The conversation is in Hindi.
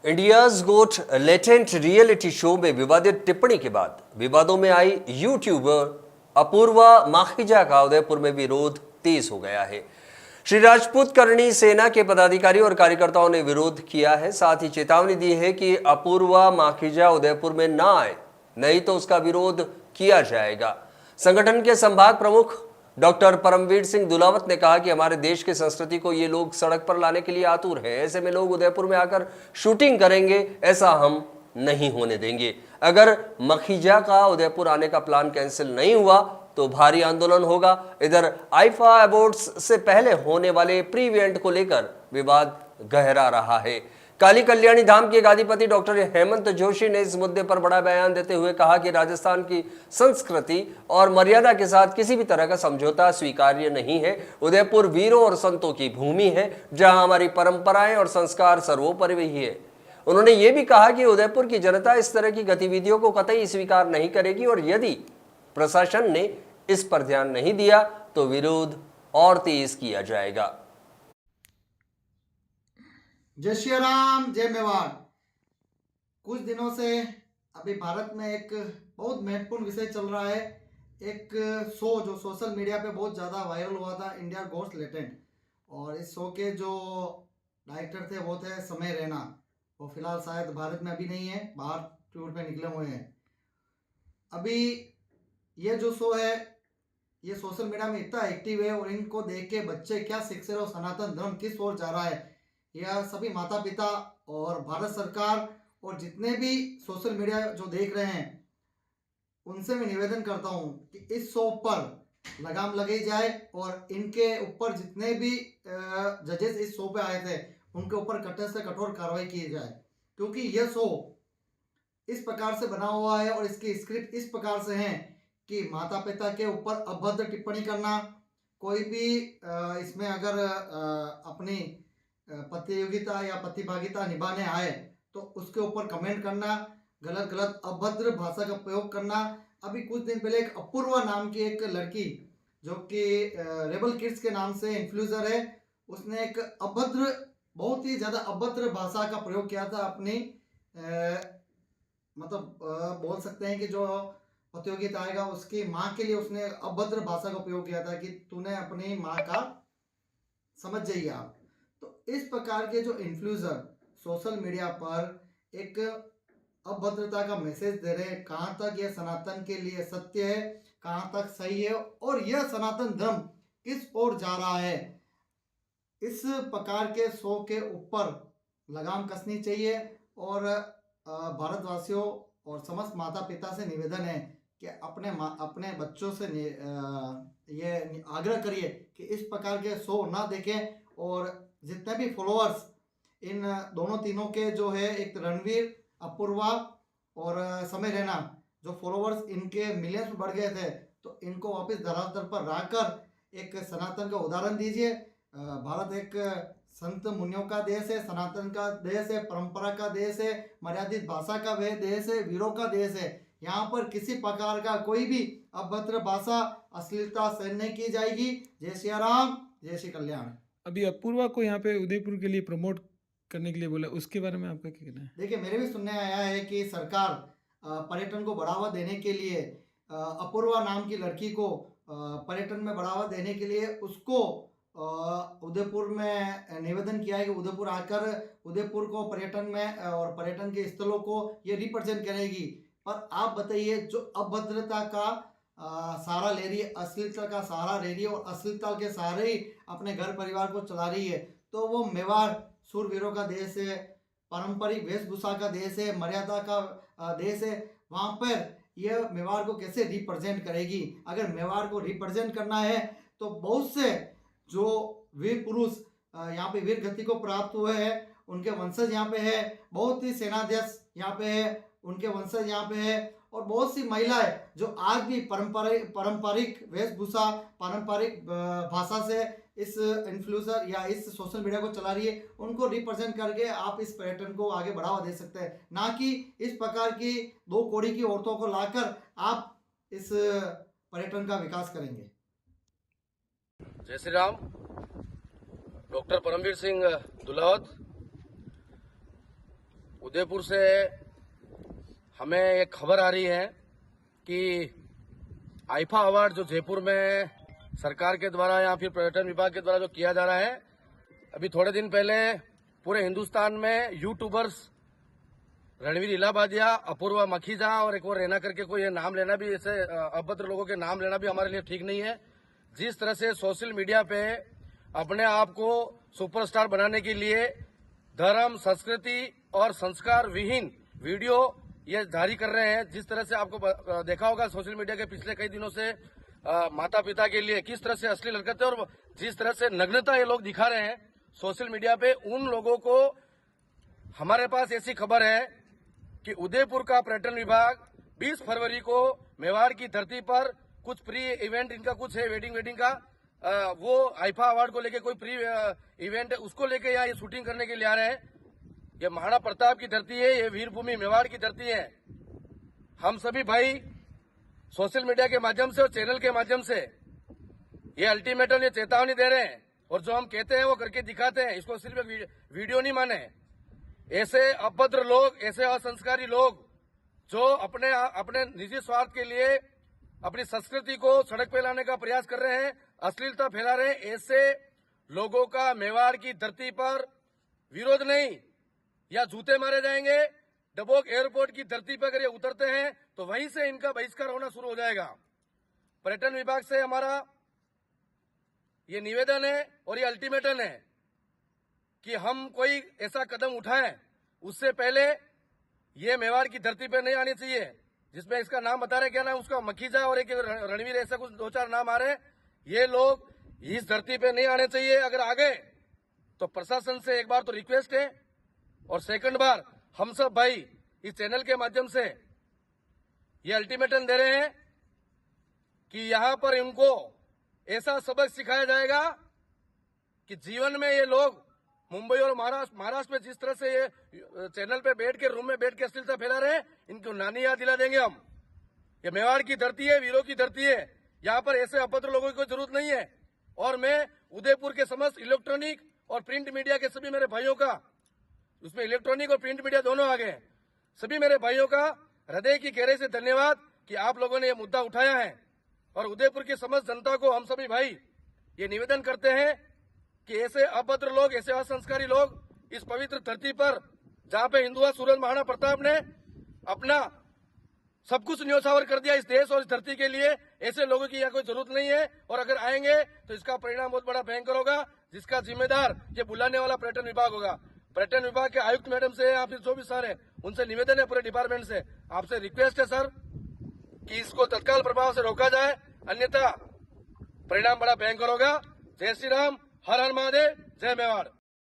इंडियाज गोट लेटेंट रियलिटी शो में विवादित टिप्पणी के बाद विवादों में आई यूट्यूबर अपूर्वा माखीजा का उदयपुर में विरोध तेज हो गया है। श्री राजपूत करणी सेना के पदाधिकारी और कार्यकर्ताओं ने विरोध किया है, साथ ही चेतावनी दी है कि अपूर्वा माखीजा उदयपुर में ना आए, नहीं तो उसका विरोध किया जाएगा। संगठन के संभाग प्रमुख डॉक्टर परमवीर सिंह दुलावत ने कहा कि हमारे देश की संस्कृति को ये लोग सड़क पर लाने के लिए आतुर हैं। ऐसे में लोग उदयपुर में आकर शूटिंग करेंगे, ऐसा हम नहीं होने देंगे। अगर मखीजा का उदयपुर आने का प्लान कैंसिल नहीं हुआ तो भारी आंदोलन होगा। इधर आईफा अवार्ड्स से पहले होने वाले प्री इवेंट को लेकर विवाद गहरा रहा है। काली कल्याणी धाम के गादीपति डॉक्टर हेमंत जोशी ने इस मुद्दे पर बड़ा बयान देते हुए कहा कि राजस्थान की संस्कृति और मर्यादा के साथ किसी भी तरह का समझौता स्वीकार्य नहीं है। उदयपुर वीरों और संतों की भूमि है, जहां हमारी परंपराएं और संस्कार सर्वोपरि है। उन्होंने ये भी कहा कि उदयपुर की जनता इस तरह की गतिविधियों को कतई स्वीकार नहीं करेगी और यदि प्रशासन ने इस पर ध्यान नहीं दिया तो विरोध और तेज किया जाएगा। जय श्री राम, जय मेवाड़। कुछ दिनों से अभी भारत में एक बहुत महत्वपूर्ण विषय चल रहा है। एक शो जो सोशल मीडिया पे बहुत ज़्यादा वायरल हुआ था, इंडिया गोट लेटेंट, और इस शो के जो डायरेक्टर थे वो थे समय रैना। वो फिलहाल शायद भारत में अभी नहीं है, बाहर टूर पे निकले हुए हैं। अभी ये जो शो है ये सोशल मीडिया में इतना एक्टिव है और इनको देख के बच्चे क्या सीख रहे हो, सनातन धर्म किस ओर जा रहा है, यह सभी माता पिता और भारत सरकार और जितने भी सोशल मीडिया जो देख रहे हैं उनसे मैं निवेदन करता हूं कि इस शो पर लगाम लगाई जाए और इनके ऊपर जितने भी जजेस इस शो पे आए थे उनके ऊपर कठोर से कठोर कार्रवाई की जाए, क्योंकि यह शो इस प्रकार से बना हुआ है और इसकी स्क्रिप्ट इस प्रकार से है कि माता पिता के ऊपर अभद्र टिप्पणी करना, कोई भी इसमें अगर अपनी प्रतियोगिता या प्रतिभागिता निभाने आए तो उसके ऊपर कमेंट करना, गलत गलत अभद्र भाषा का प्रयोग करना। अभी कुछ दिन पहले एक अपूर्वा नाम की एक लड़की जो कि रेबल किड्स के नाम से इन्फ्लुएंसर है, उसने एक अभद्र, बहुत ही ज़्यादा अभद्र भाषा का प्रयोग किया था अपनी बोल सकते हैं कि जो प्रतियोगिता आएगा उसकी माँ के लिए उसने अभद्र भाषा का प्रयोग किया था कि तूने अपनी माँ का समझ जाइए आप। तो इस प्रकार के जो इन्फ्लुएंसर सोशल मीडिया पर एक अभद्रता का मैसेज दे रहे हैं, कहाँ तक यह सनातन के लिए सत्य है, कहाँ तक सही है और यह सनातन धर्म किस ओर जा रहा है, इस प्रकार के शो के ऊपर लगाम कसनी चाहिए। और भारतवासियों और समस्त माता पिता से निवेदन है कि अपने बच्चों से ये आग्रह करिए कि इस प्रकार के शो ना देखें और जितने भी फॉलोअर्स इन दोनों तीनों के जो है, एक रणवीर, अपूर्वा और समय रैना, जो फॉलोअर्स इनके मिलियंस में बढ़ गए थे, तो इनको वापस धरातल पर लाकर एक सनातन का उदाहरण दीजिए। भारत एक संत मुनियों का देश है, सनातन का देश है, परंपरा का देश है, मर्यादित भाषा का वह देश है, वीरों का देश है। यहाँ पर किसी प्रकार का कोई भी अभद्र भाषा, अश्लीलता सहन नहीं की जाएगी। जय श्री राम, जय श्री कल्याण। अभी अपूर्वा को यहाँ पे उदयपुर के लिए प्रमोट करने के लिए बोला, उसके बारे में आपका क्या कहना है? देखिए, मेरे भी सुनने आया है कि सरकार पर्यटन को बढ़ावा देने के लिए अपूर्वा नाम की लड़की को पर्यटन में बढ़ावा देने के लिए उसको उदयपुर में निवेदन किया है कि उदयपुर आकर उदयपुर को पर्यटन में और पर्यटन के स्थलों को ये रिप्रेजेंट करेगी। पर आप बताइए, जो अभद्रता का सहारा ले रही है, अश्लीलता का सहारा ले रही है और अश्लीलता के सहारे ही अपने घर परिवार को चला रही है, तो वो मेवाड़ सूरवीरों का देश है, पारंपरिक वेशभूषा का देश है, मर्यादा का देश है। वहाँ पर यह मेवाड़ को कैसे रिप्रेजेंट करेगी? अगर मेवाड़ को रिप्रेजेंट करना है तो बहुत से जो वीर पुरुष यहाँ पे वीर गति को प्राप्त हुए हैं, उनके वंशज यहाँ पे है, बहुत ही सेनाध्यक्ष यहाँ पे है, उनके वंशज यहाँ पे है, और बहुत सी महिलाएं जो आज भी पारंपरिक वेशभूषा, पारंपरिक भाषा से इस इन्फ्लुएंसर या इस सोशल मीडिया को चला रही है, उनको रिप्रेजेंट करके आप इस पर्यटन को आगे बढ़ावा दे सकते हैं, ना कि इस प्रकार की दो कौड़ी की औरतों को लाकर आप इस पर्यटन का विकास करेंगे। जय श्री राम। डॉक्टर परमवीर सिंह दुलावत। उदयपुर से हमें एक खबर आ रही है कि आईफा अवार्ड जो जयपुर में सरकार के द्वारा या फिर पर्यटन विभाग के द्वारा जो किया जा रहा है, अभी थोड़े दिन पहले पूरे हिंदुस्तान में यूट्यूबर्स रणवीर इलाहाबादिया, अपूर्वा मखीजा और एक और रैना करके कोई ये नाम लेना भी, ऐसे अभद्र लोगों के नाम लेना भी हमारे लिए ठीक नहीं है। जिस तरह से सोशल मीडिया पे अपने आप को सुपरस्टार बनाने के लिए धर्म, संस्कृति और संस्कार विहीन वीडियो ये जारी कर रहे हैं, जिस तरह से आपको देखा होगा सोशल मीडिया के पिछले कई दिनों से माता पिता के लिए किस तरह से अश्लील हरकतें और जिस तरह से नग्नता ये लोग दिखा रहे हैं सोशल मीडिया पे, उन लोगों को हमारे पास ऐसी खबर है कि उदयपुर का पर्यटन विभाग 20 फरवरी को मेवाड़ की धरती पर कुछ प्री इवेंट इनका कुछ है, वेडिंग का, वो आईफा अवार्ड को लेके कोई प्री इवेंट है, उसको लेके यहाँ ये शूटिंग करने के लिए आ रहे हैं। ये महाराणा प्रताप की धरती है, ये वीरभूमि मेवाड़ की धरती है। हम सभी भाई सोशल मीडिया के माध्यम से और चैनल के माध्यम से ये अल्टीमेटम, ये चेतावनी दे रहे हैं और जो हम कहते हैं वो करके दिखाते हैं। इसको सिर्फ एक वीडियो नहीं माने। ऐसे अभद्र लोग, ऐसे असंस्कारी लोग जो अपने निजी स्वार्थ के लिए अपनी संस्कृति को सड़क पे लाने का प्रयास कर रहे हैं, अश्लीलता फैला रहे हैं, ऐसे लोगों का मेवाड़ की धरती पर विरोध नहीं, या जूते मारे जाएंगे। डबोक एयरपोर्ट की धरती पर अगर ये उतरते हैं तो वहीं से इनका बहिष्कार होना शुरू हो जाएगा। पर्यटन विभाग से हमारा ये निवेदन है और ये अल्टीमेटम है कि हम कोई ऐसा कदम उठाएं, उससे पहले ये मेवाड़ की धरती पे नहीं आनी चाहिए। जिसमें इसका नाम बता रहे, क्या नाम उसका, मखीजा और एक रणवीर, ऐसा कुछ 2-4 नाम आ रहे हैं। ये लोग इस धरती पे नहीं आने चाहिए। अगर आ गए तो प्रशासन से एक बार तो रिक्वेस्ट है, और सेकंड बार हम सब भाई इस चैनल के माध्यम से ये अल्टीमेटम दे रहे हैं कि यहां पर इनको ऐसा सबक सिखाया जाएगा कि जीवन में ये लोग मुंबई और महाराष्ट्र में जिस तरह से ये चैनल पे बैठ के, रूम में बैठ के अश्लीलता फैला रहे हैं, इनको नानी याद दिला देंगे हम। ये मेवाड़ की धरती है, वीरों की धरती है, यहाँ पर ऐसे अभद्र लोगों की कोई जरूरत नहीं है। और मैं उदयपुर के समस्त इलेक्ट्रॉनिक और प्रिंट मीडिया के सभी मेरे भाइयों का, उसमें इलेक्ट्रॉनिक और प्रिंट मीडिया दोनों आ गए, सभी मेरे भाइयों का हृदय की गहराई से धन्यवाद कि आप लोगों ने ये मुद्दा उठाया है। और उदयपुर की समस्त जनता को हम सभी भाई ये निवेदन करते हैं कि ऐसे अभद्र लोग, ऐसे असंस्कारी लोग इस पवित्र धरती पर, जहां पे हिंदुआ सूरज महाराणा प्रताप ने अपना सब कुछ न्योछावर कर दिया इस देश और इस धरती के लिए, ऐसे लोगों की यहाँ कोई जरूरत नहीं है। और अगर आएंगे तो इसका परिणाम बहुत बड़ा भयंकर होगा, जिसका जिम्मेदार ये बुलाने वाला पर्यटन विभाग होगा। पर्यटन विभाग के आयुक्त मैडम से या फिर जो भी सर है, उनसे निवेदन है, पूरे डिपार्टमेंट से आपसे रिक्वेस्ट है सर कि इसको तत्काल प्रभाव से रोका जाए, अन्यथा परिणाम बड़ा भयंकर होगा। जय श्री राम, हर हर महादेव, जय मेवाड़।